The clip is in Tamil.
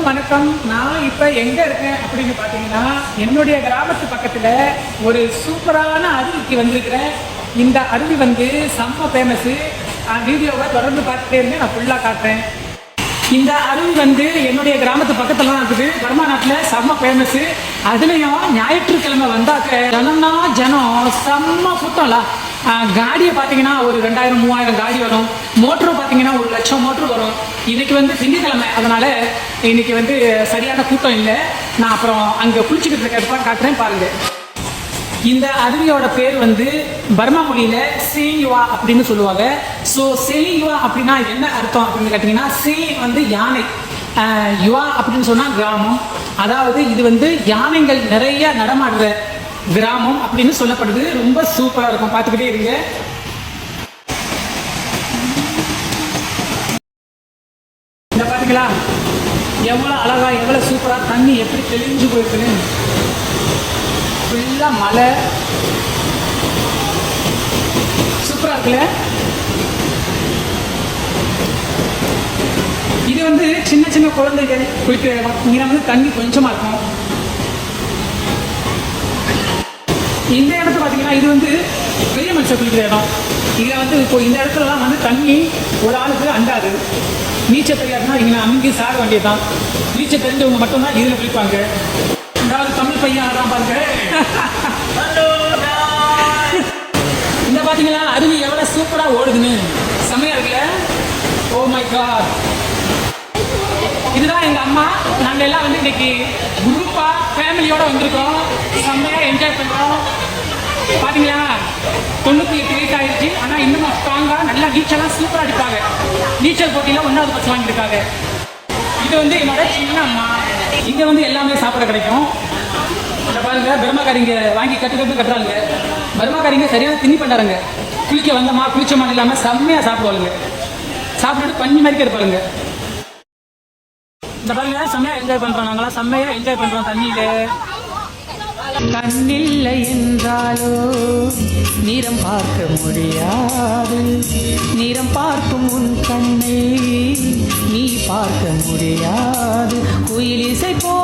எல்லோருக்கும் வணக்கம். நான் இப்போ எங்கே இருக்கேன் அப்படின்னு பார்த்தீங்கன்னா, என்னுடைய கிராமத்து பக்கத்தில் ஒரு சூப்பரான அருவிக்கு வந்திருக்கிறேன். இந்த அருவி வந்து செம்ம ஃபேமஸ்ஸு. வீடியோவை தொடர்ந்து பார்த்துட்டே இருந்தேன், நான் ஃபுல்லாக காட்டுறேன். இந்த அருவி வந்து என்னுடைய கிராமத்து பக்கத்தில் தான் இருக்குது. பர்மா நாட்டில் செம்ம ஃபேமஸ்ஸு. அதுலேயும் ஞாயிற்றுக்கிழமை வந்தாக்க ஜனம்னா ஜனம் செம்ம கூட்டம்ல. காடியை பார்த்தீங்கன்னா ஒரு 2000-3000 காடி வரும். மோட்டரும் பார்த்தீங்கன்னா 1,00,000 மோட்ரு வரும். இன்றைக்கி வந்து திங்கட்கிழமை, அதனால் இன்றைக்கி வந்து சரியான கூட்டம் இல்லை. நான் அப்புறம் அங்கே குளிச்சுக்கிட்டு இருக்க காட்டுறேன் பாருங்கள். இந்த அருவியோட பேர் வந்து பர்மா மொழியில் சேயுவா அப்படின்னு சொல்லுவாங்க. ஸோ சேயுவா அப்படின்னா என்ன அர்த்தம் அப்படின்னு கேட்டிங்கன்னா, சே வந்து யானை, யுவா அப்படின்னு சொன்னால் கிராமம். அதாவது இது வந்து யானைகள் நிறைய நடமாடுற கிராமம் அப்படின்னு சொல்லப்படுது. ரொம்ப சூப்பராக இருக்கும், பார்த்துக்கிட்டே இருங்க. இந்த பார்த்தீங்களா எவ்வளோ அழகாக, எவ்வளோ சூப்பராக தண்ணி எப்படி தெளிஞ்சு போயிருக்குன்னு. ஃபுல்லாக மலை, சூப்பராக இருக்குல்ல. இது வந்து சின்ன சின்ன குழந்தைகள் குளிக்கிற இடம். இங்கே வந்து தண்ணி கொஞ்சமாக இருக்கும். இந்த இடத்த பார்த்தீங்கன்னா இது வந்து பெரிய மனுஷன் குளிக்கிற இடம். இதில் வந்து இப்போ இந்த இடத்துலலாம் வந்து தண்ணி ஒரு ஆளுக்கு அண்டாது. நீச்சல் தெரியாதுன்னா இங்கே அங்கேயும் சாக வேண்டியது தான். நீச்சல் தெரிஞ்சவங்க மட்டும்தான் இதில் குளிப்பாங்க. அதாவது தமிழ் பையன் அதான் பாருங்க. இந்த பார்த்தீங்களா அருவி எவ்வளோ சூப்பராக ஓடுதுன்னு, செம்மையா இருக்குல்ல. Oh my god. இதுதான் எங்கள் அம்மா. நாங்கள் எல்லாம் வந்து இன்னைக்கு குரூப்பாக ஃபேமிலியோடு வந்திருக்கோம். செம்மையாக என்ஜாய் பண்ணுறோம். பார்த்தீங்களா 98 வயசு ஆயிடுச்சு, ஆனால் இன்னும் ஸ்ட்ராங்காக நல்லா நீச்சலாம் சூப்பராக அடிப்பாங்க. நீச்சல் போட்டியில் 1வது பரிசு வாங்கியிருக்காங்க. இது வந்து என்னோட சின்ன அம்மா. இங்கே வந்து எல்லாமே சாப்பிட கிடைக்கும். இதை பாருங்க, பெருமாக்காரிங்க வாங்கி கட்டுறாங்க. பெருமாக்காரிங்க சரியான திணி பண்ணாருங்க. குளிக்க வந்தோமா குளிச்சோமா இல்லாமல் செம்மையாக சாப்பிடுவாளுங்க. சாப்பிட்டுட்டு பண்ணி மாதிரி இருப்பாருங்க. இந்த பாருங்க, செம்மையாக என்ஜாய் பண்ணுறோம். நாங்களாம் செம்மையாக என்ஜாய் பண்ணுறோம் தண்ணியில. கண்ணில்லை என்றாலோ நிறம் பார்க்க முடியாது, நிறம் பார்க்கும் உன் கண்ணை நீ பார்க்க முடியாது. குயில் இசை போ